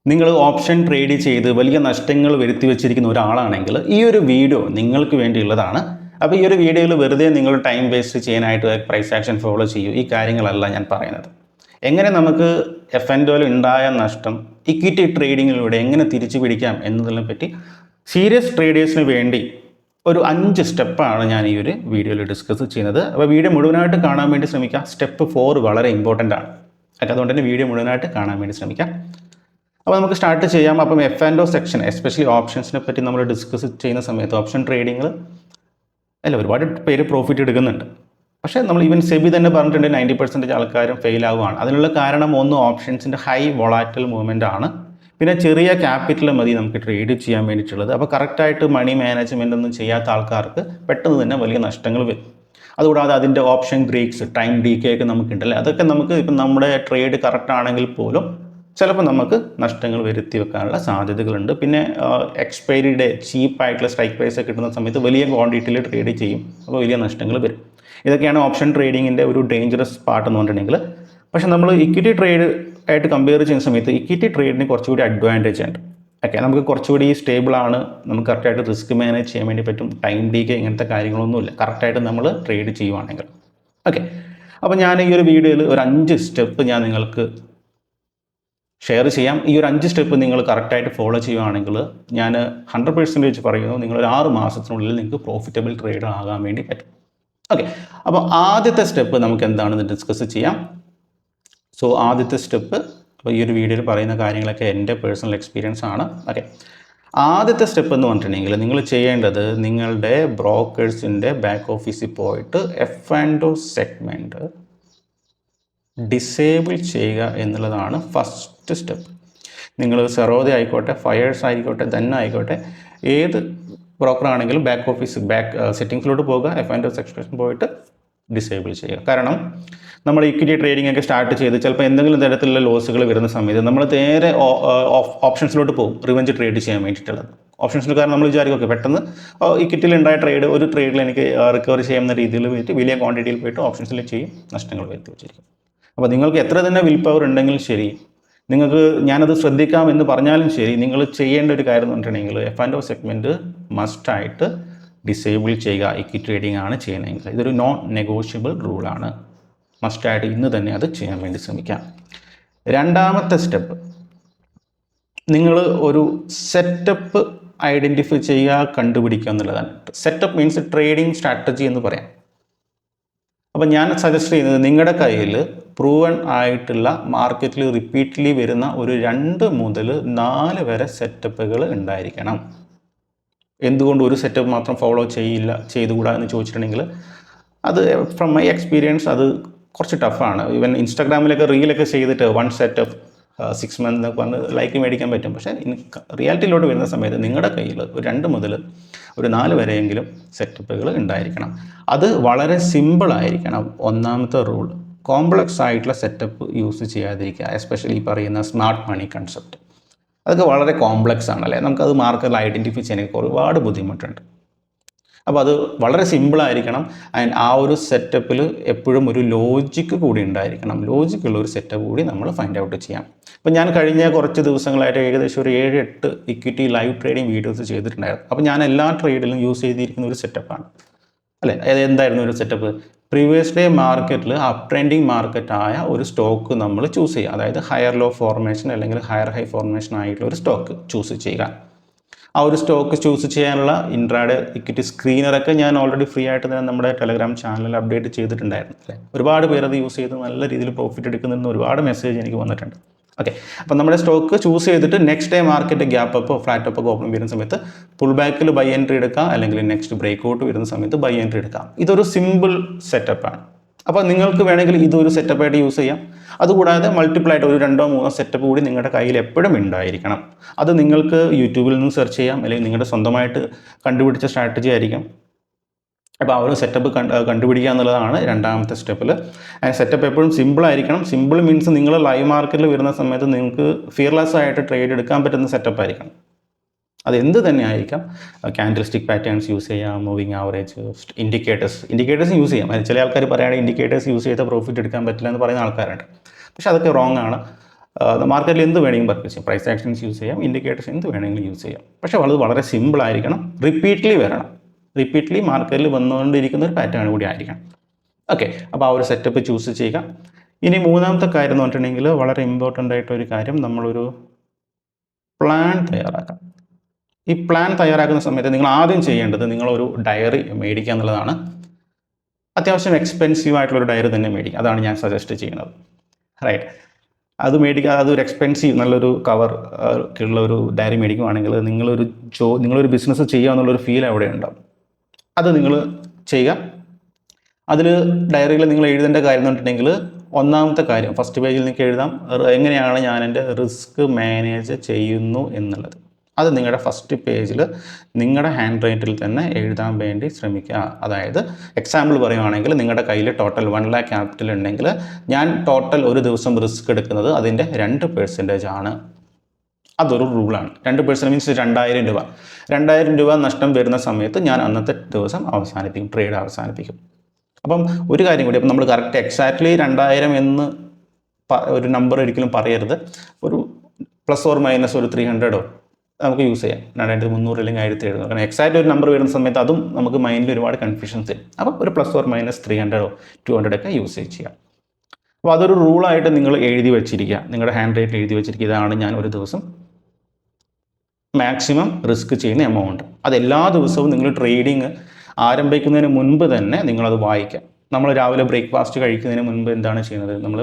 നിങ്ങൾ option trade ചെയ്ത് വലിയ നഷ്ടങ്ങൾ വരുത്തി വെച്ചിരിക്കുന്ന ഒരാളാണെങ്കിൽ ഈ ഒരു വീഡിയോ നിങ്ങൾക്ക് വേണ്ടിയുള്ളതാണ്. അപ്പോൾ ഈ ഒരു വീഡിയോയിൽ വെറുതെ നിങ്ങൾ ടൈം വേസ്റ്റ് ചെയ്യാനായിട്ട് പ്രൈസ് ആക്ഷൻ ഫോളോ ചെയ്യൂ, ഈ കാര്യങ്ങളല്ല ഞാൻ പറയുന്നത്. എങ്ങനെ നമുക്ക് F&Oയിൽ ഉണ്ടായ നഷ്ടം ഇക്വിറ്റി ട്രേഡിങ്ങിലൂടെ എങ്ങനെ തിരിച്ചു പിടിക്കാം എന്നതിനെ പറ്റി സീരിയസ് ട്രേഡേഴ്സിന് വേണ്ടി ഒരു 5 സ്റ്റെപ്പാണ് ഞാൻ ഈ ഒരു വീഡിയോയിൽ ഡിസ്കസ് ചെയ്യുന്നത്. അപ്പോൾ വീഡിയോ മുഴുവനായിട്ട് കാണാൻ വേണ്ടി ശ്രമിക്കാം. സ്റ്റെപ്പ് 4 വളരെ ഇമ്പോർട്ടൻ്റ് ആണ്. അതുകൊണ്ട് തന്നെ വീഡിയോ മുഴുവനായിട്ട് കാണാൻ വേണ്ടി ശ്രമിക്കാം. അപ്പോൾ നമുക്ക് സ്റ്റാർട്ട് ചെയ്യാം. അപ്പം F&O സെക്ഷൻ എസ്പെഷ്യലി ഓപ്ഷൻസിനെ പറ്റി നമ്മൾ ഡിസ്കസ് ചെയ്യുന്ന സമയത്ത് ഓപ്ഷൻ ട്രേഡിങ്ങിൽ അല്ല ഒരുപാട് പേര് പ്രോഫിറ്റ് എടുക്കുന്നുണ്ട്. പക്ഷേ നമ്മൾ ഈവൻ സെബി തന്നെ പറഞ്ഞിട്ടുണ്ട് 90% ആൾക്കാരും ഫെയിൽ ആവുകയാണ്. അതിനുള്ള കാരണം ഒന്ന് ഓപ്ഷൻസിൻ്റെ ഹൈ വൊളാറ്റൽ മൂവ്മെൻ്റ് ആണ്. പിന്നെ ചെറിയ ക്യാപിറ്റൽ മതി നമുക്ക് ട്രേഡ് ചെയ്യാൻ വേണ്ടിയിട്ടുള്ളത്. അപ്പോൾ കറക്റ്റായിട്ട് മണി മാനേജ്മെൻ്റ് ഒന്നും ചെയ്യാത്ത ആൾക്കാർക്ക് പെട്ടെന്ന് തന്നെ വലിയ നഷ്ടങ്ങൾ വരും. അതുകൂടാതെ അതിൻ്റെ ഓപ്ഷൻ ബ്രേക്സ് ടൈം ഡീക്കേ ഒക്കെ നമുക്കുണ്ടല്ലേ, അതൊക്കെ നമുക്ക് ഇപ്പം നമ്മുടെ ട്രേഡ് കറക്റ്റ് ആണെങ്കിൽ പോലും ചിലപ്പോൾ നമുക്ക് നഷ്ടങ്ങൾ വരുത്തി വെക്കാനുള്ള സാധ്യതകളുണ്ട്. പിന്നെ എക്സ്പയറി ഡേ ചീപ്പായിട്ടുള്ള സ്ട്രൈക്ക് പ്രൈസ് കിട്ടുന്ന സമയത്ത് വലിയ ക്വാണ്ടിറ്റിയിൽ ട്രേഡ് ചെയ്യും, അപ്പോൾ വലിയ നഷ്ടങ്ങൾ വരും. ഇതൊക്കെയാണ് ഓപ്ഷൻ ട്രേഡിങ്ങിൻ്റെ ഒരു ഡേഞ്ചറസ് പാർട്ട് എന്ന് പറഞ്ഞിട്ടുണ്ടെങ്കിൽ. പക്ഷേ നമ്മൾ ഇക്വിറ്റി ട്രേഡ് ആയിട്ട് കമ്പയർ ചെയ്യുന്ന സമയത്ത് ഇക്വിറ്റി ട്രേഡിന് കുറച്ചുകൂടി അഡ്വാൻറ്റേജ് ഉണ്ട്. ഓക്കെ, നമുക്ക് കുറച്ചുകൂടി സ്റ്റേബിളാണ്, നമുക്ക് കറക്റ്റായിട്ട് റിസ്ക് മാനേജ് ചെയ്യാൻ വേണ്ടി പറ്റും. ടൈം ഡീക്കേ ഇങ്ങനത്തെ കാര്യങ്ങളൊന്നുമില്ല കറക്റ്റായിട്ട് നമ്മൾ ട്രേഡ് ചെയ്യുവാണെങ്കിൽ. ഓക്കെ, അപ്പോൾ ഞാൻ ഈ ഒരു വീഡിയോയിൽ ഒരു 5 സ്റ്റെപ്പ് ഞാൻ നിങ്ങൾക്ക് ഷെയർ ചെയ്യാം. ഈ ഒരു 5 സ്റ്റെപ്പ് നിങ്ങൾ കറക്റ്റായിട്ട് ഫോളോ ചെയ്യുകയാണെങ്കിൽ ഞാൻ 100% പറയുന്നു, നിങ്ങളൊരു 6 മാസത്തിനുള്ളിൽ നിങ്ങൾക്ക് പ്രോഫിറ്റബിൾ ട്രേഡർ ആകാൻ വേണ്ടി പറ്റും. ഓക്കെ, അപ്പോൾ ആദ്യത്തെ സ്റ്റെപ്പ് നമുക്ക് എന്താണെന്ന് ഡിസ്കസ് ചെയ്യാം. സോ ആദ്യത്തെ സ്റ്റെപ്പ്, അപ്പോൾ ഈ ഒരു വീഡിയോയിൽ പറയുന്ന കാര്യങ്ങളൊക്കെ എൻ്റെ പേഴ്സണൽ എക്സ്പീരിയൻസ് ആണ്. ഓക്കെ, ആദ്യത്തെ സ്റ്റെപ്പ് എന്ന് പറഞ്ഞിട്ടുണ്ടെങ്കിൽ നിങ്ങൾ ചെയ്യേണ്ടത് നിങ്ങളുടെ ബ്രോക്കേഴ്സിൻ്റെ ബാക്ക് ഓഫീസിൽ പോയിട്ട് F&O സെഗ്മെൻറ്റ് ഡിസേബിൾ ചെയ്യുക എന്നുള്ളതാണ് ഫസ്റ്റ് സ്റ്റെപ്പ്. നിങ്ങൾ സെറോദ ആയിക്കോട്ടെ, ഫയേഴ്സ് ആയിക്കോട്ടെ, തന്നെ ആയിക്കോട്ടെ, ഏത് ബ്രോക്കർ ആണെങ്കിലും ബാക്ക് ഓഫീസ് സെറ്റിങ്സിലോട്ട് പോകുക, F&O സെക്ഷൻ പോയിട്ട് ഡിസേബിൾ ചെയ്യുക. കാരണം നമ്മൾ ഇക്വിറ്റി ട്രേഡിംഗ് ഒക്കെ സ്റ്റാർട്ട് ചെയ്ത് ചിലപ്പോൾ എന്തെങ്കിലും തരത്തിലുള്ള ലോസുകൾ വരുന്ന സമയത്ത് നമ്മൾ നേരെ ഓപ്ഷൻസിലോട്ട് പോകും, റിവഞ്ച് ട്രേഡ് ചെയ്യാൻ വേണ്ടിയിട്ടുള്ളത്. ഓപ്ഷൻസിൽ കാരണം നമ്മൾ വിചാരിക്കും ഓക്കെ പെട്ടെന്ന് ഇക്വിറ്റിയിൽ ഉണ്ടായ ട്രേഡ് ഒരു ട്രേഡിൽ എനിക്ക് റിക്കവർ ചെയ്യുന്ന രീതിയിൽ പോയിട്ട് വലിയ ക്വാണ്ടിറ്റിയിൽ പോയിട്ട് ഓപ്ഷൻസിൽ ചെയ്യും, നഷ്ടങ്ങൾ വരുത്തി വെച്ചിരിക്കും. അപ്പോൾ നിങ്ങൾക്ക് എത്ര തന്നെ വിൽ പവർ ഉണ്ടെങ്കിലും ശരി, നിങ്ങൾക്ക് ഞാനത് ശ്രദ്ധിക്കാം എന്ന് പറഞ്ഞാലും ശരി, നിങ്ങൾ ചെയ്യേണ്ട ഒരു കാര്യം എന്ന് പറഞ്ഞിട്ടുണ്ടെങ്കിൽ F&O സെഗ്മെൻറ്റ് മസ്റ്റായിട്ട് ഡിസേബിൾ ചെയ്യുക. ഇക്വിറ്റി ട്രേഡിംഗ് ആണ് ചെയ്യണമെങ്കിൽ ഇതൊരു നോൺ നെഗോഷ്യബിൾ റൂളാണ്. മസ്റ്റായിട്ട് ഇന്ന് തന്നെ അത് ചെയ്യാൻ വേണ്ടി ശ്രമിക്കാം. രണ്ടാമത്തെ സ്റ്റെപ്പ്, നിങ്ങൾ ഒരു സെറ്റപ്പ് ഐഡൻറ്റിഫൈ ചെയ്യുക, കണ്ടുപിടിക്കുക എന്നുള്ളതാണ്. സെറ്റപ്പ് മീൻസ് ട്രേഡിംഗ് സ്ട്രാറ്റജി എന്ന് പറയാം. അപ്പം ഞാൻ സജസ്റ്റ് ചെയ്യുന്നത് നിങ്ങളുടെ കയ്യിൽ പ്രൂവൺ ആയിട്ടുള്ള മാർക്കറ്റിൽ റിപ്പീറ്റ്ലി വരുന്ന ഒരു 2 മുതൽ 4 വരെ സെറ്റപ്പുകൾ ഉണ്ടായിരിക്കണം. എന്തുകൊണ്ട് ഒരു സെറ്റപ്പ് മാത്രം ഫോളോ ചെയ്തുകൂടാ എന്ന് ചോദിച്ചിട്ടുണ്ടെങ്കിൽ അത് ഫ്രം മൈ എക്സ്പീരിയൻസ് അത് കുറച്ച് ടഫാണ്. ഈവൻ ഇൻസ്റ്റാഗ്രാമിലൊക്കെ റീലൊക്കെ ചെയ്തിട്ട് 1 സെറ്റപ്പ് 6 മന്ത് എന്നൊക്കെ പറഞ്ഞ് ലൈക്ക് മേടിക്കാൻ പറ്റും. പക്ഷേ റിയാലിറ്റിയിലോട്ട് വരുന്ന സമയത്ത് നിങ്ങളുടെ കയ്യിൽ ഒരു 2 മുതൽ ഒരു 4 വരെയെങ്കിലും സെറ്റപ്പുകൾ ഉണ്ടായിരിക്കണം. അത് വളരെ സിമ്പിളായിരിക്കണം. ഒന്നാമത്തെ റൂൾ, കോംപ്ലക്സ് ആയിട്ടുള്ള സെറ്റപ്പ് യൂസ് ചെയ്യാതിരിക്കുക. എസ്പെഷ്യലി ഈ പറയുന്ന സ്മാർട്ട് മണി കൺസെപ്റ്റ്, അതൊക്കെ വളരെ കോംപ്ലക്സ് ആണല്ലേ, നമുക്കത് മാർക്കറ്റിൽ ഐഡൻറ്റിഫൈ ചെയ്യാനൊക്കെ ഒരുപാട് ബുദ്ധിമുട്ടുണ്ട്. അപ്പോൾ അത് വളരെ സിമ്പിളായിരിക്കണം. ആൻഡ് ആ ഒരു സെറ്റപ്പിൽ എപ്പോഴും ഒരു ലോജിക്ക് കൂടി ഉണ്ടായിരിക്കണം. ലോജിക്കുള്ള ഒരു സെറ്റപ്പ് കൂടി നമ്മൾ ഫൈൻഡ് ഔട്ട് ചെയ്യാം. അപ്പോൾ ഞാൻ കഴിഞ്ഞ കുറച്ച് ദിവസങ്ങളായിട്ട് ഏകദേശം ഒരു 7-8 ഇക്വിറ്റി ലൈവ് ട്രേഡിംഗ് വീഡിയോസ് ചെയ്തിട്ടുണ്ടായിരുന്നു. അപ്പോൾ ഞാൻ എല്ലാ ട്രേഡിലും യൂസ് ചെയ്തിരിക്കുന്ന ഒരു സെറ്റപ്പാണ് അല്ലേ. എന്തായിരുന്നു ഒരു സെറ്റപ്പ്? പ്രീവിയസ് ഡേ മാർക്കറ്റിൽ അപ്പ് ട്രെൻഡിങ് മാർക്കറ്റായ ഒരു സ്റ്റോക്ക് നമ്മൾ ചൂസ് ചെയ്യുക. അതായത് ഹയർ ലോ ഫോർമേഷൻ അല്ലെങ്കിൽ ഹയർ ഹൈ ഫോർമേഷൻ ആയിട്ടുള്ള ഒരു സ്റ്റോക്ക് ചൂസ് ചെയ്യുക. ആ ഒരു സ്റ്റോക്ക് ചൂസ് ചെയ്യാനുള്ള ഇൻട്രാഡേ ഇക്വിറ്റി സ്ക്രീനറൊക്കെ ഞാൻ ഓൾറെഡി ഫ്രീ ആയിട്ട് തന്നെ നമ്മുടെ ടെലഗ്രാം ചാനലിൽ അപ്ഡേറ്റ് ചെയ്തിട്ടുണ്ടായിരുന്നു അല്ലേ. ഒരുപാട് പേര് അത് യൂസ് ചെയ്ത് നല്ല രീതിയിൽ പ്രോഫിറ്റ് എടുക്കുന്നതിന് ഒരുപാട് മെസ്സേജ് എനിക്ക് വന്നിട്ടുണ്ട്. ഓക്കെ, അപ്പം നമ്മുടെ സ്റ്റോക്ക് ചൂസ് ചെയ്തിട്ട് നെക്സ്റ്റ് ഡേ മാർക്കറ്റ് ഗ്യാപ്പ് അപ്പോ ഫ്ലാറ്റ് അപ്പ് ഓപ്പൺ വരുന്ന സമയത്ത് പുൾ ബാക്കിൽ ബൈ എൻട്രി എടുക്കാം, അല്ലെങ്കിൽ നെക്സ്റ്റ് ബ്രേക്ക് ഔട്ട് വരുന്ന സമയത്ത് ബൈ എൻട്രി എടുക്കാം. ഇതൊരു സിമ്പിൾ സെറ്റപ്പാണ്. അപ്പോൾ നിങ്ങൾക്ക് വേണമെങ്കിൽ ഇതൊരു സെറ്റപ്പായിട്ട് യൂസ് ചെയ്യാം. അതുകൂടാതെ മൾട്ടിപ്പിൾ ആയിട്ട് ഒരു 2-3 സെറ്റപ്പ് കൂടി നിങ്ങളുടെ കയ്യിൽ എപ്പോഴും ഉണ്ടായിരിക്കണം. അത് നിങ്ങൾക്ക് യൂട്യൂബിൽ നിന്ന് സെർച്ച് ചെയ്യാം, അല്ലെങ്കിൽ നിങ്ങളുടെ സ്വന്തമായിട്ട് കണ്ടുപിടിച്ച സ്ട്രാറ്റജി ആയിരിക്കും. അപ്പോൾ ആ ഒരു സെറ്റപ്പ് കണ്ടുപിടിക്കുക എന്നുള്ളതാണ് രണ്ടാമത്തെ സ്റ്റെപ്പിൽ. സെറ്റപ്പ് എപ്പോഴും സിമ്പിളായിരിക്കണം. സിമ്പിൾ മീൻസ് നിങ്ങൾ ലൈവ് മാർക്കറ്റിൽ വരുന്ന സമയത്ത് നിങ്ങൾക്ക് ഫിയർലെസ് ആയിട്ട് ട്രേഡ് എടുക്കാൻ പറ്റുന്ന സെറ്റപ്പ് ആയിരിക്കണം. അത് എന്ത് തന്നെ ആയിരിക്കാം. ക്യാൻഡിൽ സ്റ്റിക്ക് പാറ്റേൺസ് യൂസ് ചെയ്യാം, മൂവിങ് ആവറേജ്, ഇൻഡിക്കേറ്റേഴ്സ് യൂസ് ചെയ്യാം. ചില ആൾക്കാർ പറയുകയാണെങ്കിൽ ഇൻഡിക്കേറ്റേഴ്സ് യൂസ് ചെയ്താൽ പ്രോഫിറ്റ് എടുക്കാൻ പറ്റില്ല എന്ന് പറയുന്ന ആൾക്കാരുണ്ട്. പക്ഷേ അതൊക്കെ റോങ് ആണ്. മാർക്കറ്റിൽ എന്ത് വേണമെങ്കിലും പർച്ചേസ് ചെയ്യാം, പ്രൈസ് ആക്ഷൻസ് യൂസ് ചെയ്യാം, ഇൻഡിക്കേറ്റേഴ്സ് എന്ത് വേണമെങ്കിലും യൂസ് ചെയ്യാം. പക്ഷേ അത് വളരെ സിമ്പിൾ ആയിരിക്കണം, റിപ്പീറ്റ്ലി വരണം, റിപ്പീറ്റ്ലി മാർക്കറ്റിൽ വന്നുകൊണ്ടിരിക്കുന്ന ഒരു പാറ്റേൺ കൂടി ആയിരിക്കണം. ഓക്കെ, അപ്പോൾ ആ ഒരു സെറ്റപ്പ് ചൂസ് ചെയ്യുക. ഇനി മൂന്നാമത്തെ കാര്യം എന്ന് പറഞ്ഞിട്ടുണ്ടെങ്കിൽ വളരെ ഇമ്പോർട്ടൻ്റ് ആയിട്ടൊരു കാര്യം, നമ്മളൊരു പ്ലാൻ തയ്യാറാക്കാം. ഈ പ്ലാൻ തയ്യാറാക്കുന്ന സമയത്ത് നിങ്ങൾ ആദ്യം ചെയ്യേണ്ടത് നിങ്ങളൊരു ഡയറി മേടിക്കുക എന്നുള്ളതാണ്. അത്യാവശ്യം എക്സ്പെൻസീവ് ആയിട്ടുള്ളൊരു ഡയറി തന്നെ മേടിക്കുക, അതാണ് ഞാൻ സജസ്റ്റ് ചെയ്യുന്നത്. റൈറ്റ്, അത് മേടിക്കുക, അതൊരു എക്സ്പെൻസീവ് നല്ലൊരു കവർ ഉള്ള ഒരു ഡയറി മേടിക്കുകയാണെങ്കിൽ നിങ്ങളൊരു ബിസിനസ് ചെയ്യുക എന്നുള്ളൊരു ഫീൽ അവിടെ ഉണ്ടാവും. അത് നിങ്ങൾ ചെയ്യുക. അതിൽ ഡയറിയിൽ നിങ്ങൾ എഴുതേണ്ട കാര്യം എന്ന് പറഞ്ഞിട്ടുണ്ടെങ്കിൽ, ഒന്നാമത്തെ കാര്യം ഫസ്റ്റ് പേജിൽ നിങ്ങൾക്ക് എഴുതാം, എങ്ങനെയാണ് ഞാൻ എൻ്റെ റിസ്ക് മാനേജ് ചെയ്യുന്നു എന്നുള്ളത്. അത് നിങ്ങളുടെ ഫസ്റ്റ് പേജിൽ നിങ്ങളുടെ ഹാൻഡ് റൈറ്റിൽ തന്നെ എഴുതാൻ വേണ്ടി ശ്രമിക്കുക. അതായത് എക്സാമ്പിൾ പറയുകയാണെങ്കിൽ, നിങ്ങളുടെ കയ്യിൽ ടോട്ടൽ 1 lakh ക്യാപിറ്റൽ ഉണ്ടെങ്കിൽ, ഞാൻ ടോട്ടൽ ഒരു ദിവസം റിസ്ക് എടുക്കുന്നത് അതിൻ്റെ 2% ആണ്. അതൊരു റൂളാണ്. 2% മീൻസ് 2000 രൂപ. 2000 രൂപ നഷ്ടം വരുന്ന സമയത്ത് ഞാൻ അന്നത്തെ ദിവസം അവസാനിപ്പിക്കും, ട്രേഡ് അവസാനിപ്പിക്കും. അപ്പം ഒരു കാര്യം കൂടി, അപ്പം നമ്മൾ കറക്റ്റ് എക്സാക്ട്ലി 2000 എന്ന് ഒരു നമ്പർ ഒരിക്കലും പറയരുത്. ഒരു പ്ലസ് ഓർ മൈനസ് ഒരു 300 നമുക്ക് യൂസ് ചെയ്യാം, 2300 അല്ലെങ്കിൽ 1700. കാരണം എക്സാക്റ്റ് ഒരു നമ്പർ വരുന്ന സമയത്ത് അതും നമുക്ക് മൈൻഡിൽ ഒരുപാട് കൺഫ്യൂഷൻസ് തരും. അപ്പം ഒരു പ്ലസ് ഓർ മൈനസ് 300 200 ഒക്കെ യൂസ് ചെയ്യാം. അപ്പോൾ അതൊരു റൂളായിട്ട് നിങ്ങൾ എഴുതി വെച്ചിരിക്കുക, നിങ്ങളുടെ ഹാൻഡ് റൈറ്റിൽ എഴുതി വെച്ചിരിക്കുക, ഇതാണ് ഞാൻ ഒരു ദിവസം മാക്സിമം റിസ്ക് ചെയ്യുന്ന എമൗണ്ട്. അത് എല്ലാ ദിവസവും നിങ്ങൾ ട്രേഡിങ് ആരംഭിക്കുന്നതിന് മുൻപ് തന്നെ നിങ്ങളത് വായിക്കാം. നമ്മൾ രാവിലെ ബ്രേക്ക്ഫാസ്റ്റ് കഴിക്കുന്നതിന് മുൻപ് എന്താണ് ചെയ്യുന്നത്, നമ്മൾ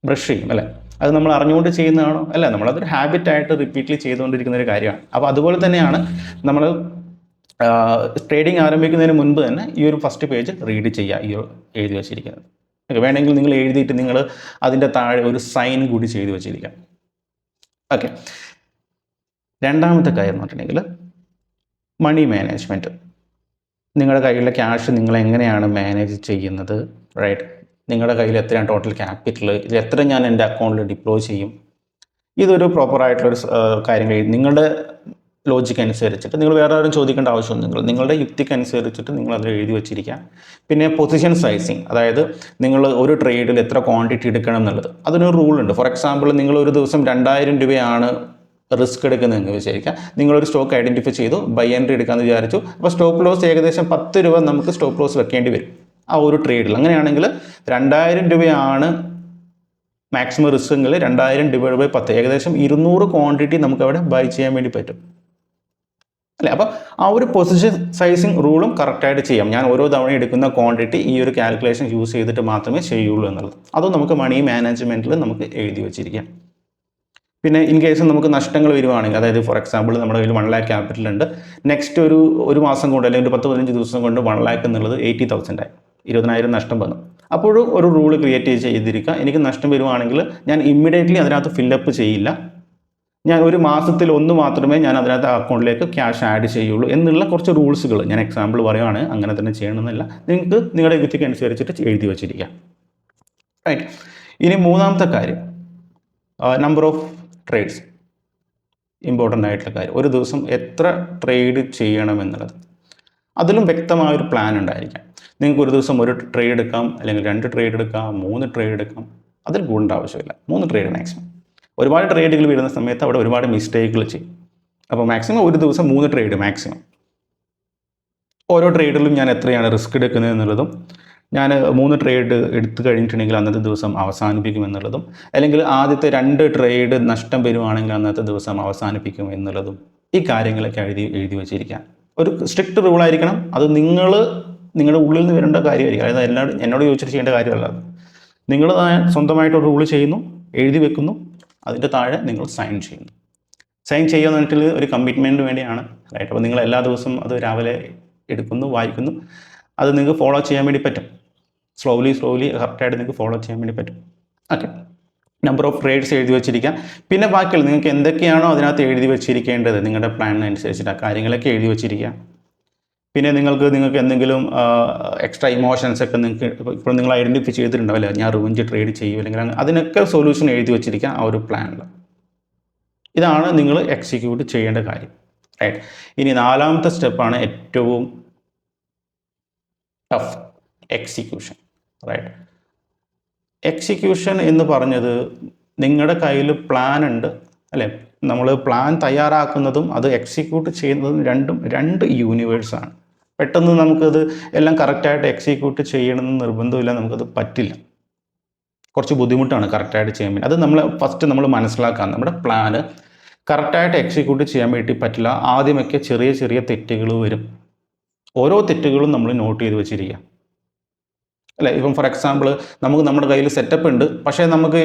ബ്രഷ് ചെയ്യും അല്ലേ? അത് നമ്മൾ അറിഞ്ഞുകൊണ്ട് ചെയ്യുന്നതാണോ? അല്ല, നമ്മളതൊരു ഹാബിറ്റായിട്ട് റിപ്പീറ്റ്ലി ചെയ്തുകൊണ്ടിരിക്കുന്ന ഒരു കാര്യമാണ്. അപ്പോൾ അതുപോലെ തന്നെയാണ് നമ്മൾ ട്രേഡിങ് ആരംഭിക്കുന്നതിന് മുൻപ് തന്നെ ഈ ഒരു ഫസ്റ്റ് പേജ് റീഡ് ചെയ്യുക, ഈ എഴുതി വെച്ചിരിക്കുന്നത്. വേണമെങ്കിൽ നിങ്ങൾ എഴുതിയിട്ട് നിങ്ങൾ അതിൻ്റെ താഴെ ഒരു സൈൻ കൂടി ചെയ്ത് വെച്ചിരിക്കാം. ഓക്കെ, രണ്ടാമത്തെ കാര്യം എന്ന് പറഞ്ഞിട്ടുണ്ടെങ്കിൽ മണി മാനേജ്മെൻറ്റ്. നിങ്ങളുടെ കയ്യിലെ ക്യാഷ് നിങ്ങൾ എങ്ങനെയാണ് മാനേജ് ചെയ്യുന്നത്, റൈറ്റ്? നിങ്ങളുടെ കയ്യിൽ എത്രയാണ് ടോട്ടൽ ക്യാപിറ്റൽ, ഇത് എത്ര ഞാൻ എൻ്റെ അക്കൗണ്ടിൽ ഡിപ്ലോയ് ചെയ്യും, ഇതൊരു പ്രോപ്പറായിട്ടുള്ളൊരു കാര്യങ്ങൾ നിങ്ങളുടെ ലോജിക്ക് അനുസരിച്ചിട്ട്, നിങ്ങൾ വേറെ ആരും ചോദിക്കേണ്ട ആവശ്യമൊന്നുമില്ല, നിങ്ങളുടെ യുക്തിക്കനുസരിച്ചിട്ട് നിങ്ങൾ അത് എഴുതി വെച്ചിരിക്കുക. പിന്നെ പൊസിഷൻ സൈസിങ്, അതായത് നിങ്ങൾ ഒരു ട്രേഡിൽ എത്ര ക്വാണ്ടിറ്റി എടുക്കണം എന്നുള്ളത്, അതിനൊരു റൂളുണ്ട്. ഫോർ എക്സാമ്പിൾ, നിങ്ങൾ ഒരു ദിവസം 2000 രൂപയാണ് റിസ്ക് എടുക്കുന്നതെന്ന് വിചാരിക്കുക. നിങ്ങളൊരു സ്റ്റോക്ക് ഐഡൻറ്റിഫൈ ചെയ്തു, ബൈ എൻട്രി എടുക്കാമെന്ന് വിചാരിച്ചു. അപ്പോൾ സ്റ്റോപ്പ് ലോസ് ഏകദേശം 10 രൂപ നമുക്ക് സ്റ്റോപ്പ് ലോസ് വെക്കേണ്ടി വരും ആ ഒരു ട്രേഡിൽ. അങ്ങനെയാണെങ്കിൽ 2000 രൂപയാണ് മാക്സിമം റിസ്ക് എങ്കിൽ 2000 / 10 ഏകദേശം 200 ക്വാണ്ടിറ്റി നമുക്ക് അവിടെ ബൈ ചെയ്യാൻ വേണ്ടി പറ്റും അല്ലേ? അപ്പോൾ ആ ഒരു പൊസിഷൻ സൈസിങ് റൂളും കറക്റ്റായിട്ട് ചെയ്യാം. ഞാൻ ഓരോ തവണ എടുക്കുന്ന ക്വാണ്ടിറ്റി ഈ ഒരു കാൽക്കുലേഷൻ യൂസ് ചെയ്തിട്ട് മാത്രമേ ചെയ്യുള്ളൂ എന്നുള്ളത്. അതും നമുക്ക് മണി മാനേജ്മെൻറ്റിൽ നമുക്ക് എഴുതി വെച്ചിരിക്കാം. പിന്നെ ഇൻ കേസ് നമുക്ക് നഷ്ടങ്ങൾ വരുവാണെങ്കിൽ, അതായത് ഫോർ എക്സാമ്പിൾ നമ്മുടെ കയ്യിൽ 1 lakh ക്യാപിറ്റൽ ഉണ്ട്, നെക്സ്റ്റ് ഒരു മാസം കൊണ്ട് അല്ലെങ്കിൽ ഒരു 10-15 ദിവസം കൊണ്ട് 1 lakh എന്നുള്ളത് 80,000 ആയി, 20,000 നഷ്ടം വന്നു. അപ്പോഴും ഒരു റൂൾ ക്രിയേറ്റ് ചെയ്തിരിക്കുക, എനിക്ക് നഷ്ടം വരുവാണെങ്കിൽ ഞാൻ ഇമ്മീഡിയറ്റ്ലി അതിനകത്ത് ഫില്ലപ്പ് ചെയ്യില്ല, ഞാൻ ഒരു മാസത്തിൽ ഒന്ന് മാത്രമേ ഞാൻ അതിനകത്ത് അക്കൗണ്ടിലേക്ക് ക്യാഷ് ആഡ് ചെയ്യുള്ളൂ എന്നുള്ള കുറച്ച് റൂൾസുകൾ ഞാൻ എക്സാമ്പിൾ പറയുകയാണ്. അങ്ങനെ തന്നെ ചെയ്യണമെന്നില്ല, നിങ്ങൾക്ക് നിങ്ങളുടെ യുക്തിക്ക് അനുസരിച്ചിട്ട് എഴുതി വെച്ചിരിക്കാം, റൈറ്റ്? ഇനി മൂന്നാമത്തെ കാര്യം, നമ്പർ ഓഫ് ട്രേഡ്സ്. ഇമ്പോർട്ടൻ്റ് ആയിട്ടുള്ള കാര്യം, ഒരു ദിവസം എത്ര ട്രേഡ് ചെയ്യണമെന്നുള്ളത്. അതിലും വ്യക്തമായൊരു പ്ലാൻ ഉണ്ടായിരിക്കാം. നിങ്ങൾക്ക് ഒരു ദിവസം ഒരു ട്രേഡ് എടുക്കാം, അല്ലെങ്കിൽ 2 ട്രേഡ് എടുക്കാം, 3 ട്രേഡ് എടുക്കാം, അതിൽ കൂടേണ്ട ആവശ്യമില്ല. 3 ട്രേഡ് മാക്സിമം. ഒരുപാട് ട്രേഡുകൾ വരുന്ന സമയത്ത് അവിടെ ഒരുപാട് മിസ്റ്റേക്കുകൾ ചെയ്യും. അപ്പോൾ മാക്സിമം ഒരു ദിവസം 3 ട്രേഡ് മാക്സിമം. ഓരോ ട്രേഡിലും ഞാൻ എത്രയാണ് റിസ്ക് എടുക്കുന്നത് എന്നുള്ളതും, ഞാൻ 3 ട്രേഡ് എടുത്തു കഴിഞ്ഞിട്ടുണ്ടെങ്കിൽ അന്നത്തെ ദിവസം അവസാനിപ്പിക്കും എന്നുള്ളതും, അല്ലെങ്കിൽ ആദ്യത്തെ 2 ട്രേഡ് നഷ്ടം വരുവാണെങ്കിൽ അന്നത്തെ ദിവസം അവസാനിപ്പിക്കും എന്നുള്ളതും, ഈ കാര്യങ്ങളൊക്കെ എഴുതി വെച്ചിരിക്കാം. ഒരു സ്ട്രിക്റ്റ് റൂളായിരിക്കണം. അത് നിങ്ങളുടെ ഉള്ളിൽ നിന്ന് വരേണ്ട കാര്യമായിരിക്കും. അതായത് എന്നോട് ചോദിച്ചിട്ട് ചെയ്യേണ്ട കാര്യമല്ല. നിങ്ങൾ സ്വന്തമായിട്ടൊരു റൂൾ ചെയ്യുന്നു, എഴുതി വെക്കുന്നു, അതിൻ്റെ താഴെ നിങ്ങൾ സൈൻ ചെയ്യുന്നു. സൈൻ ചെയ്യുക എന്ന് പറഞ്ഞിട്ട് ഒരു കമ്മിറ്റ്മെൻറ്റിന് വേണ്ടിയാണ്, റൈറ്റ്? അപ്പോൾ നിങ്ങൾ എല്ലാ ദിവസവും അത് രാവിലെ എടുക്കുന്നു, വായിക്കുന്നു, അത് നിങ്ങൾക്ക് ഫോളോ ചെയ്യാൻ വേണ്ടി പറ്റും. സ്ലോലി കറക്റ്റായിട്ട് നിങ്ങൾക്ക് ഫോളോ ചെയ്യാൻ വേണ്ടി പറ്റും. ഓക്കെ, നമ്പർ ഓഫ് ട്രേഡ്സ് എഴുതി വെച്ചിരിക്കുക. പിന്നെ ബാക്കിയുള്ള നിങ്ങൾക്ക് എന്തൊക്കെയാണോ അതിനകത്ത് എഴുതി വെച്ചിരിക്കേണ്ടത് നിങ്ങളുടെ പ്ലാനിനനുസരിച്ചിട്ട് ആ കാര്യങ്ങളൊക്കെ എഴുതി വെച്ചിരിക്കുക. പിന്നെ നിങ്ങൾക്ക് എന്തെങ്കിലും എക്സ്ട്രാ ഇമോഷൻസ് ഒക്കെ നിങ്ങൾക്ക് ഇപ്പോൾ നിങ്ങൾ ഐഡൻറ്റിഫൈ ചെയ്തിട്ടുണ്ടാവില്ല, ഞാൻ റിവഞ്ച് ട്രേഡ് ചെയ്യും അല്ലെങ്കിൽ അതിനൊക്കെ സൊല്യൂഷൻ എഴുതി വെച്ചിരിക്കുക ആ ഒരു പ്ലാനിൽ. ഇതാണ് നിങ്ങൾ എക്സിക്യൂട്ട് ചെയ്യേണ്ട കാര്യം, റൈറ്റ്? ഇനി 4ാമത്തെ സ്റ്റെപ്പാണ് ഏറ്റവും ടഫ്, എക്സിക്യൂഷൻ, റൈറ്റ്? എക്സിക്യൂഷൻ എന്ന് പറഞ്ഞത് നിങ്ങളുടെ കയ്യിൽ പ്ലാൻ ഉണ്ട് അല്ലേ? നമ്മൾ പ്ലാൻ തയ്യാറാക്കുന്നതും അത് എക്സിക്യൂട്ട് ചെയ്യുന്നതും രണ്ട് യൂണിവേഴ്സാണ്. പെട്ടെന്ന് നമുക്കത് എല്ലാം കറക്റ്റായിട്ട് എക്സിക്യൂട്ട് ചെയ്യണമെന്ന് നിർബന്ധമില്ല, നമുക്കത് പറ്റില്ല. കുറച്ച് ബുദ്ധിമുട്ടാണ് കറക്റ്റായിട്ട് ചെയ്യാൻ വേണ്ടി. അത് നമ്മൾ മനസ്സിലാക്കാം. നമ്മുടെ പ്ലാന് കറക്റ്റായിട്ട് എക്സിക്യൂട്ട് ചെയ്യാൻ വേണ്ടി പറ്റില്ല. ആദ്യമൊക്കെ ചെറിയ ചെറിയ തെറ്റുകൾ വരും. ഓരോ തെറ്റുകളും നമ്മൾ നോട്ട് ചെയ്ത് വെച്ചിരിക്കുക അല്ലേ? ഇപ്പം ഫോർ എക്സാമ്പിൾ നമുക്ക് നമ്മുടെ കയ്യിൽ സെറ്റപ്പ് ഉണ്ട്, പക്ഷേ നമുക്ക്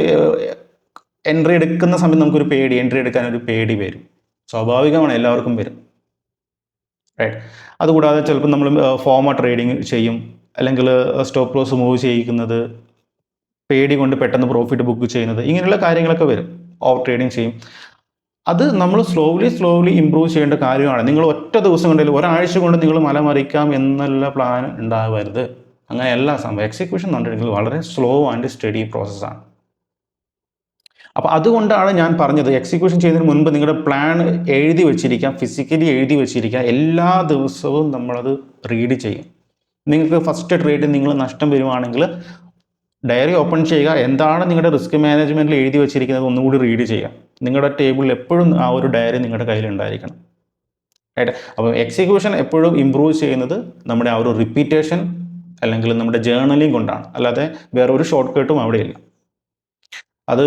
എൻട്രി എടുക്കുന്ന സമയത്ത് നമുക്കൊരു എൻട്രി എടുക്കാനൊരു പേടി വരും. സ്വാഭാവികമാണ്, എല്ലാവർക്കും വരും, റൈറ്റ്? അതുകൂടാതെ ചിലപ്പോൾ നമ്മൾ ഫോമ ട്രേഡിങ് ചെയ്യും, അല്ലെങ്കിൽ സ്റ്റോപ്പ് ലോസ് മൂവ് ചെയ്യിക്കുന്നത്, പേടി കൊണ്ട് പെട്ടെന്ന് പ്രോഫിറ്റ് ബുക്ക് ചെയ്യുന്നത്, ഇങ്ങനെയുള്ള കാര്യങ്ങളൊക്കെ വരും. ഓവർ ട്രേഡിങ് ചെയ്യും. അത് നമ്മൾ സ്ലോലി ഇമ്പ്രൂവ് ചെയ്യേണ്ട കാര്യമാണ്. നിങ്ങൾ ഒറ്റ ദിവസം കൊണ്ടല്ല, ഒരാഴ്ച കൊണ്ട് നിങ്ങൾ മലമറിക്കാം എന്നുള്ള പ്ലാൻ ഉണ്ടാവരുത്. അങ്ങനെയല്ല സംഭവം. എക്സിക്യൂഷൻ എന്ന് പറഞ്ഞിട്ടുണ്ടെങ്കിൽ വളരെ സ്ലോ ആൻഡ് സ്റ്റഡി പ്രോസസ്സാണ്. അപ്പോൾ അതുകൊണ്ടാണ് ഞാൻ പറഞ്ഞത്, എക്സിക്യൂഷൻ ചെയ്യുന്നതിന് മുൻപ് നിങ്ങളുടെ പ്ലാൻ എഴുതി വെച്ചിരിക്കാം, ഫിസിക്കലി എഴുതി വെച്ചിരിക്കാം. എല്ലാ ദിവസവും നമ്മളത് റീഡ് ചെയ്യും. നിങ്ങൾക്ക് ഫസ്റ്റ് ട്രേഡിൽ നിങ്ങൾ നഷ്ടം വരുവാണെങ്കിൽ ഡയറി ഓപ്പൺ ചെയ്യുക. എന്താണ് നിങ്ങളുടെ റിസ്ക് മാനേജ്മെൻറ്റിൽ എഴുതി വെച്ചിരിക്കുന്നത് ഒന്നുകൂടി റീഡ് ചെയ്യുക. നിങ്ങളുടെ ടേബിളിൽ എപ്പോഴും ആ ഒരു ഡയറി നിങ്ങളുടെ കയ്യിൽ ഉണ്ടായിരിക്കണം, റൈറ്റ്? അപ്പോൾ എക്സിക്യൂഷൻ എപ്പോഴും ഇമ്പ്രൂവ് ചെയ്യുന്നത് നമ്മുടെ ആ ഒരു റിപ്പീറ്റേഷൻ അല്ലെങ്കിൽ നമ്മുടെ ജേർണലിംഗ് കൊണ്ടാണ്, അല്ലാതെ വേറെ ഒരു ഷോർട്ട് കട്ടും അവിടെയില്ല. അത്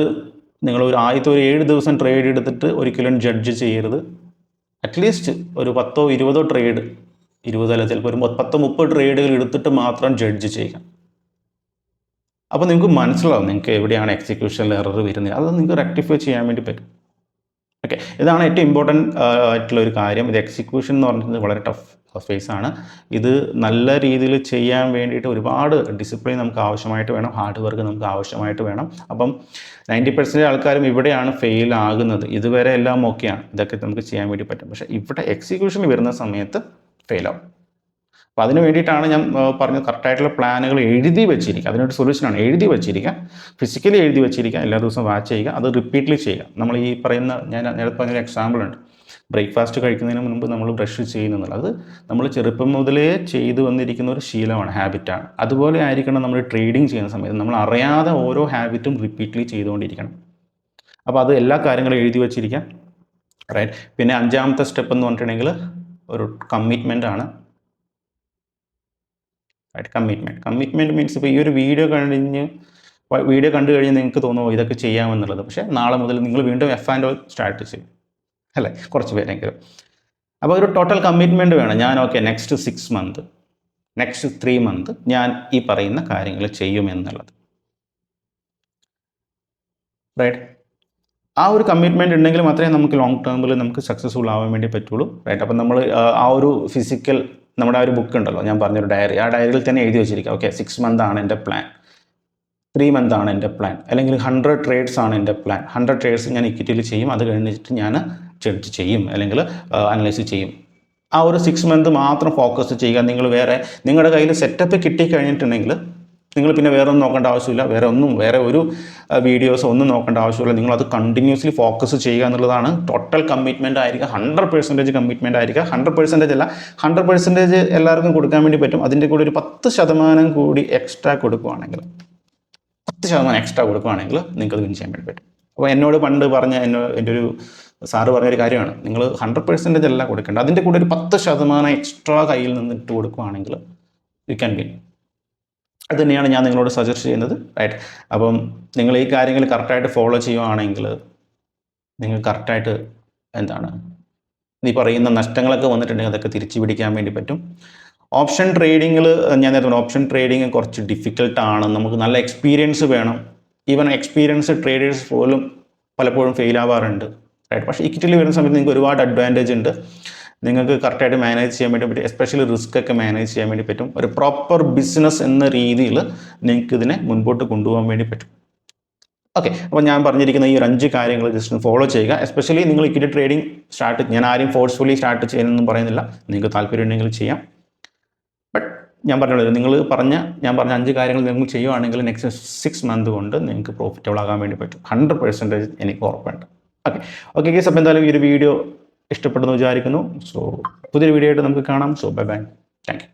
നിങ്ങൾ ആദ്യത്തെ ഒരു 7 ദിവസം ട്രേഡ് എടുത്തിട്ട് ഒരിക്കലും ജഡ്ജ് ചെയ്യരുത്. അറ്റ്ലീസ്റ്റ് ഒരു 10-20 ട്രേഡ്, 20 അല്ല ചിലപ്പോൾ ഒരു 10-30 ട്രേഡുകൾ എടുത്തിട്ട് മാത്രം ജഡ്ജ് ചെയ്യുക. അപ്പോൾ നിങ്ങൾക്ക് മനസ്സിലാവും നിങ്ങൾക്ക് എവിടെയാണ് എക്സിക്യൂഷനിൽ എറർ വരുന്നത്. അത് നിങ്ങൾക്ക് റെക്ടിഫൈ ചെയ്യാൻ വേണ്ടി പറ്റും. ഓക്കെ, ഇതാണ് ഏറ്റവും ഇമ്പോർട്ടൻ്റ് ആയിട്ടുള്ള ഒരു കാര്യം. ഇത് എക്സിക്യൂഷൻ എന്ന് പറഞ്ഞിട്ട് വളരെ ടഫ് ഫേസ് ആണ്. ഇത് നല്ല രീതിയിൽ ചെയ്യാൻ വേണ്ടിയിട്ട് ഒരുപാട് ഡിസിപ്ലിൻ നമുക്ക് ആവശ്യമായിട്ട് വേണം, ഹാർഡ് വർക്ക് നമുക്ക് ആവശ്യമായിട്ട് വേണം. അപ്പം 90% ആൾക്കാരും ഇവിടെയാണ് ഫെയിൽ ആകുന്നത്. ഇതുവരെ എല്ലാം ഓക്കെയാണ്, ഇതൊക്കെ നമുക്ക് ചെയ്യാൻ വേണ്ടി പറ്റും. പക്ഷേ ഇവിടെ എക്സിക്യൂഷനിൽ വരുന്ന സമയത്ത് ഫെയിലാവും. അപ്പോൾ അതിന് വേണ്ടിയിട്ടാണ് ഞാൻ പറഞ്ഞത് കറക്റ്റായിട്ടുള്ള പ്ലാനുകൾ എഴുതി വെച്ചിരിക്കുക. അതിനൊരു സൊല്യൂഷനാണ് എഴുതി വെച്ചിരിക്കുക, ഫിസിക്കലി എഴുതി വെച്ചിരിക്കുക, എല്ലാ ദിവസവും വാച്ച് ചെയ്യുക, അത് റിപ്പീറ്റ്ലി ചെയ്യുക. നമ്മൾ ഈ പറയുന്ന ഞാൻ നേരത്തെ പറഞ്ഞൊരു എക്സാമ്പിൾ ഉണ്ട്, ബ്രേക്ക്ഫാസ്റ്റ് കഴിക്കുന്നതിന് മുൻപ് നമ്മൾ ബ്രഷ് ചെയ്യുന്നത്. അത് നമ്മൾ ചെറുപ്പം മുതലേ ചെയ്തു വന്നിരിക്കുന്ന ഒരു ശീലമാണ്, ഹാബിറ്റാണ്. അതുപോലെ ആയിരിക്കണം നമ്മൾ ട്രേഡിങ് ചെയ്യുന്ന സമയത്ത് നമ്മൾ അറിയാതെ ഓരോ ഹാബിറ്റും റിപ്പീറ്റ്ലി ചെയ്തുകൊണ്ടിരിക്കണം. അപ്പോൾ അത് എല്ലാ കാര്യങ്ങളും എഴുതി വെച്ചിരിക്കുക, റൈറ്റ്? പിന്നെ 5ാമത്തെ സ്റ്റെപ്പ് എന്ന് പറഞ്ഞിട്ടുണ്ടെങ്കിൽ ഒരു കമ്മിറ്റ്മെൻ്റ് ആണ്. കമ്മിറ്റ്മെൻറ്റ് മീൻസ് ഇപ്പോൾ ഈ ഒരു വീഡിയോ കണ്ടു കഴിഞ്ഞ് നിങ്ങൾക്ക് തോന്നുമോ ഇതൊക്കെ ചെയ്യാമെന്നുള്ളത്. പക്ഷേ നാളെ മുതൽ നിങ്ങൾ വീണ്ടും F&O സ്റ്റാർട്ട് ചെയ്യും, അല്ലേ? കുറച്ച് പേരെങ്കിലും. അപ്പോൾ ഒരു ടോട്ടൽ കമ്മിറ്റ്മെൻറ്റ് വേണം. ഞാൻ നെക്സ്റ്റ് 6 മന്ത്, നെക്സ്റ്റ് 3 മന്ത് ഞാൻ ഈ പറയുന്ന കാര്യങ്ങൾ ചെയ്യുമെന്നുള്ളത്, റൈറ്റ്? ആ ഒരു കമ്മിറ്റ്മെൻറ്റ് ഉണ്ടെങ്കിൽ മാത്രമേ നമുക്ക് ലോങ് ടേമിൽ നമുക്ക് സക്സസ്ഫുൾ ആവാൻ വേണ്ടി പറ്റുള്ളൂ, റൈറ്റ്? അപ്പം നമ്മൾ ആ ഒരു ഫിസിക്കൽ നമ്മുടെ ആ ഒരു ബുക്ക് ഉണ്ടല്ലോ, ഞാൻ പറഞ്ഞൊരു ഡയറി, ആ ഡയറിയിൽ തന്നെ എഴുതി വെച്ചിരിക്കുക. 6 മന്ത് ആണ് എൻ്റെ പ്ലാൻ, 3 മന്ത് ആണ് എൻ്റെ പ്ലാൻ, അല്ലെങ്കിൽ 100 ട്രേഡ്സ് ആണ് എൻ്റെ പ്ലാൻ. 100 ട്രേഡ്സ് ഞാൻ ഇക്വിറ്റിയിൽ ചെയ്യും, അത് കഴിഞ്ഞിട്ട് ഞാൻ ജഡ്ജ് ചെയ്യും അല്ലെങ്കിൽ അനലൈസ് ചെയ്യും. ആ ഒരു 6 മന്ത് മാത്രം ഫോക്കസ് ചെയ്യുക. നിങ്ങൾ വേറെ നിങ്ങളുടെ കയ്യിൽ സെറ്റപ്പ് കിട്ടിക്കഴിഞ്ഞിട്ടുണ്ടെങ്കിൽ നിങ്ങൾ പിന്നെ വേറെ ഒന്നും നോക്കേണ്ട ആവശ്യമില്ല, വേറെ ഒരു വീഡിയോസ് ഒന്നും നോക്കേണ്ട ആവശ്യമില്ല. നിങ്ങളത് കണ്ടിന്യൂസ്ലി ഫോക്കസ് ചെയ്യുക എന്നുള്ളതാണ്. ടോട്ടൽ കമ്മിറ്റ്മെൻ്റ് ആയിരിക്കുക, 100% കമ്മിറ്റ്മെൻ്റ് ആയിരിക്കുക. 100% അല്ല, 100% എല്ലാവർക്കും കൊടുക്കാൻ വേണ്ടി പറ്റും. അതിൻ്റെ കൂടെ ഒരു 10% കൂടി എക്സ്ട്രാ കൊടുക്കുകയാണെങ്കിൽ, 10% എക്സ്ട്രാ കൊടുക്കുകയാണെങ്കിൽ നിങ്ങൾക്കത് വിൻ ചെയ്യാൻ വേണ്ടി പറ്റും. അപ്പോൾ എന്നോട് പണ്ട് എൻ്റെ ഒരു സാറ് പറഞ്ഞൊരു കാര്യമാണ്, നിങ്ങൾ 100% അല്ല കൊടുക്കേണ്ടത്, അതിൻ്റെ കൂടെ ഒരു 10% എക്സ്ട്രാ കയ്യിൽ നിന്നിട്ട് കൊടുക്കുകയാണെങ്കിൽ യു ക്യാൻ വിൻ. അത് തന്നെയാണ് ഞാൻ നിങ്ങളോട് സജസ്റ്റ് ചെയ്യുന്നത്, റൈറ്റ്? അപ്പം നിങ്ങൾ ഈ കാര്യങ്ങൾ കറക്റ്റായിട്ട് ഫോളോ ചെയ്യുകയാണെങ്കിൽ നിങ്ങൾ കറക്റ്റായിട്ട് ഈ പറയുന്ന നഷ്ടങ്ങളൊക്കെ വന്നിട്ടുണ്ടെങ്കിൽ അതൊക്കെ തിരിച്ചു പിടിക്കാൻ വേണ്ടി പറ്റും. ഓപ്ഷൻ ട്രേഡിങ്ങിൽ ഞാൻ നേരത്തെ ഓപ്ഷൻ ട്രേഡിങ് കുറച്ച് ഡിഫിക്കൽട്ടാണ്. നമുക്ക് നല്ല എക്സ്പീരിയൻസ് വേണം. ഈവൻ എക്സ്പീരിയൻസ് ട്രേഡേഴ്സ് പോലും പലപ്പോഴും ഫെയിൽ ആവാറുണ്ട്, റൈറ്റ്? പക്ഷേ ഇക്വിറ്റിയിൽ വരുന്ന സമയത്ത് നിങ്ങൾക്ക് ഒരുപാട് അഡ്വാൻറ്റേജ് ഉണ്ട്. നിങ്ങൾക്ക് കറക്റ്റായിട്ട് മാനേജ് ചെയ്യാൻ വേണ്ടി പറ്റും, എസ്പെഷ്യലി റിസ്ക് ഒക്കെ മാനേജ് ചെയ്യാൻ വേണ്ടി പറ്റും. ഒരു പ്രോപ്പർ ബിസിനസ് എന്ന രീതിയിൽ നിങ്ങൾക്ക് ഇതിനെ മുൻപോട്ട് കൊണ്ടുപോകാൻ വേണ്ടി പറ്റും. ഓക്കെ, അപ്പോൾ ഞാൻ പറഞ്ഞിരിക്കുന്ന ഈ 5 കാര്യങ്ങൾ ജസ്റ്റ് ഫോളോ ചെയ്യുക. എസ്പെഷ്യലി നിങ്ങൾ ഇക്വിറ്റി ട്രേഡിംഗ് ഞാൻ ആരും ഫോഴ്സ്ഫുള്ളി സ്റ്റാർട്ട് ചെയ്യാനൊന്നും പറയുന്നില്ല, നിങ്ങൾക്ക് താല്പര്യം ഉണ്ടെങ്കിൽ ചെയ്യാം. ബട്ട് ഞാൻ പറഞ്ഞോളൂ, ഞാൻ പറഞ്ഞ 5 കാര്യങ്ങൾ നിങ്ങൾ ചെയ്യുവാണെങ്കിൽ നെക്സ്റ്റ് 6 മന്ത് കൊണ്ട് നിങ്ങൾക്ക് പ്രോഫിറ്റബിൾ ആകാൻ വേണ്ടി പറ്റും, 100% എനിക്ക് ഉറപ്പുണ്ട്. ഓക്കെ ഗൈസ്, അപ്പോൾ എന്തായാലും ഈ ഒരു വീഡിയോ ഇഷ്ടപ്പെടുന്നു വിചാരിക്കുന്നു. സോ പുതിയൊരു വീഡിയോ ആയിട്ട് നമുക്ക് കാണാം. So bye, thank U.